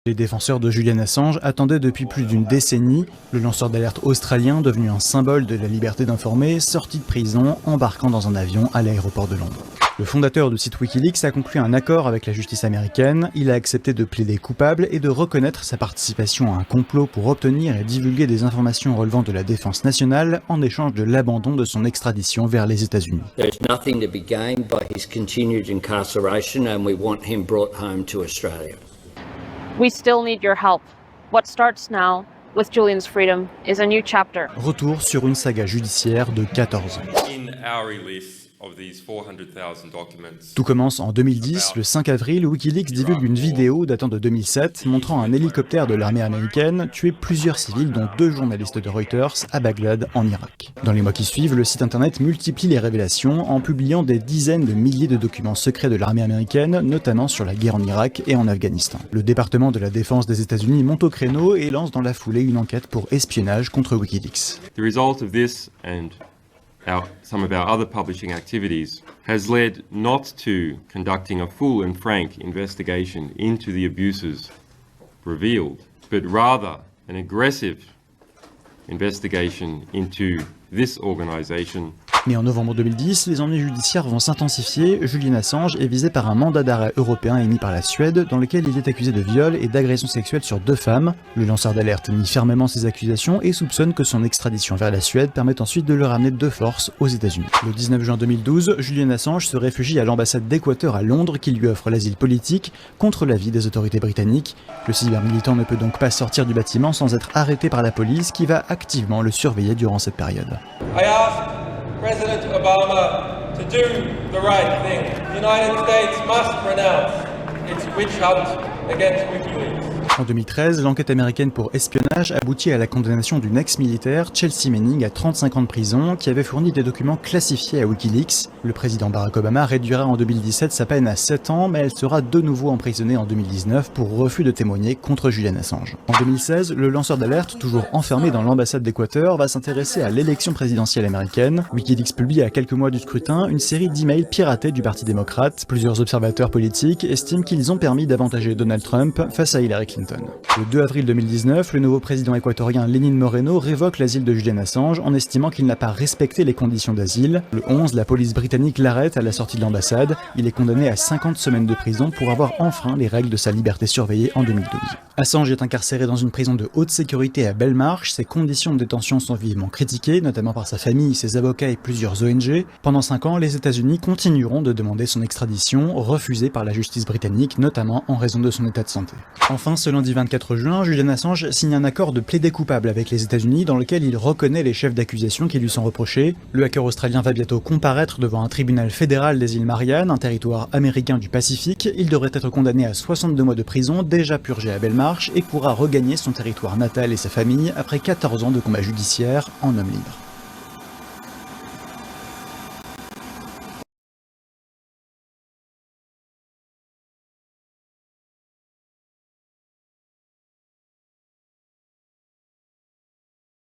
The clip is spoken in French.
Les défenseurs de Julian Assange attendaient depuis plus d'une décennie le lanceur d'alerte australien devenu un symbole de la liberté d'informer, sorti de prison, embarquant dans un avion à l'aéroport de Londres. Le fondateur du site Wikileaks a conclu un accord avec la justice américaine, il a accepté de plaider coupable et de reconnaître sa participation à un complot pour obtenir et divulguer des informations relevant de la défense nationale en échange de l'abandon de son extradition vers les États-Unis. There's nothing to be gained by his continued incarceration and we want him brought home to Australia. We still need your help. What starts now with Julian's freedom is a new chapter. Retour sur une saga judiciaire de 14 ans. Tout commence en 2010, le 5 avril, Wikileaks divulgue une vidéo datant de 2007 montrant un hélicoptère de l'armée américaine tuer plusieurs civils dont 2 journalistes de Reuters à Bagdad en Irak. Dans les mois qui suivent, le site internet multiplie les révélations en publiant des dizaines de milliers de documents secrets de l'armée américaine, notamment sur la guerre en Irak et en Afghanistan. Le département de la défense des États-Unis monte au créneau et lance dans la foulée une enquête pour espionnage contre Wikileaks. The result of this and some of our other publishing activities has led not to conducting a full and frank investigation into the abuses revealed, but rather an aggressive investigation into this organisation. Mais en novembre 2010, les ennuis judiciaires vont s'intensifier. Julian Assange est visé par un mandat d'arrêt européen émis par la Suède, dans lequel il est accusé de viol et d'agression sexuelle sur 2 femmes. Le lanceur d'alerte nie fermement ces accusations et soupçonne que son extradition vers la Suède permet ensuite de le ramener de force aux États-Unis. Le 19 juin 2012, Julian Assange se réfugie à l'ambassade d'Équateur à Londres qui lui offre l'asile politique contre l'avis des autorités britanniques. Le cybermilitant ne peut donc pas sortir du bâtiment sans être arrêté par la police qui va activement le surveiller durant cette période. President Obama to do the right thing. The United States must renounce its witch hunt against WikiLeaks. En 2013, l'enquête américaine pour espionnage aboutit à la condamnation d'une ex-militaire, Chelsea Manning, à 35 ans de prison, qui avait fourni des documents classifiés à Wikileaks. Le président Barack Obama réduira en 2017 sa peine à 7 ans, mais elle sera de nouveau emprisonnée en 2019 pour refus de témoigner contre Julian Assange. En 2016, le lanceur d'alerte, toujours enfermé dans l'ambassade d'Équateur, va s'intéresser à l'élection présidentielle américaine. Wikileaks publie à quelques mois du scrutin une série d'emails piratés du Parti démocrate. Plusieurs observateurs politiques estiment qu'ils ont permis d'avantager Donald Trump face à Hillary Clinton. Le 2 avril 2019, le nouveau président équatorien Lenín Moreno révoque l'asile de Julian Assange en estimant qu'il n'a pas respecté les conditions d'asile. Le 11, la police britannique l'arrête à la sortie de l'ambassade. Il est condamné à 50 semaines de prison pour avoir enfreint les règles de sa liberté surveillée en 2012. Assange est incarcéré dans une prison de haute sécurité à Belmarsh. Ses conditions de détention sont vivement critiquées, notamment par sa famille, ses avocats et plusieurs ONG. Pendant 5 ans, les États-Unis continueront de demander son extradition, refusée par la justice britannique, notamment en raison de son état de santé. Enfin, ce lundi 24 juin, Julian Assange signe un accord de plaider coupable avec les États-Unis dans lequel il reconnaît les chefs d'accusation qui lui sont reprochés. Le hacker australien va bientôt comparaître devant un tribunal fédéral des îles Mariannes, un territoire américain du Pacifique. Il devrait être condamné à 62 mois de prison, déjà purgé à Belmarsh, et pourra regagner son territoire natal et sa famille après 14 ans de combat judiciaire en homme libre.